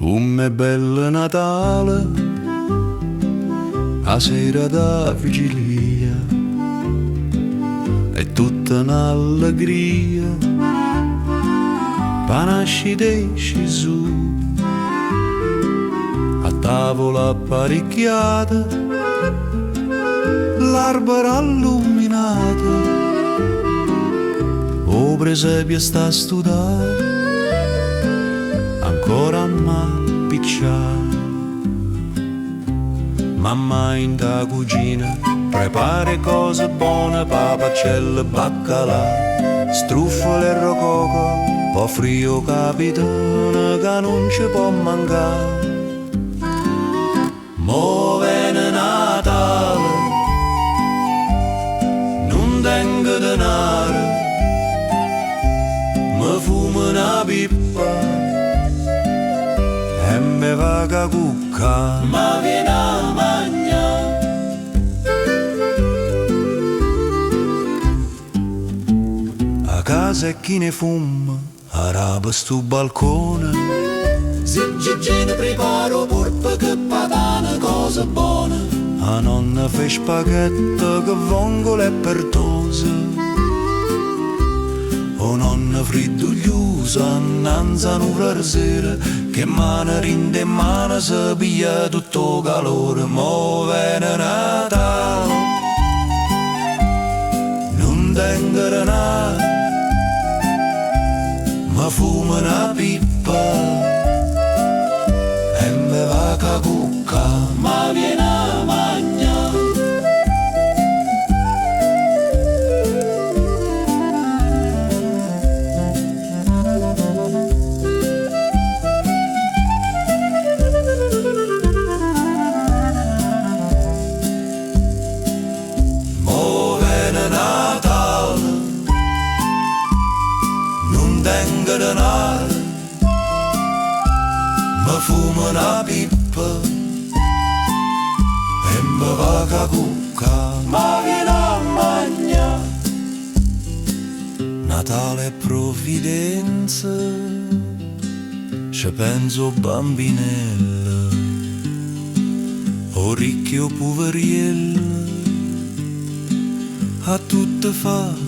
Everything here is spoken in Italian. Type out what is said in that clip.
Come bel Natale, a sera da vigilia, è tutta un'allegria, panasci Gesù, a tavola apparecchiata, l'albero illuminato, o presepio sta a studare, ancora m'appicciare. Mamma in da cucina prepara cose buone, papaccelle, baccalà, struffole e rococo, po' frio capitano che non ci può mancare. Mo viene Natale, non tengo denaro, mi fumo una pippa e me vaga cucca, ma viene a mangiare. A casa e chi ne fuma, araba stu balcone, si ne preparo purpa che patana, cose buone. A nonna fe spaghetto che vongole e pertose, o nonna fridugliosa annanza un'ora sera, che mano rinde in mano si piglia tutto calore. Mo viene Natale, non tengo denaro, ma fumo una pippa e me va a cucca, ma viene a mangiare. Tengo denaro, ma fumo una pippa e me va a cucca, ma viene a mangiare. Natale e provvidenza, ci penso bambinella, o ricchi o poveriella, a tutte fa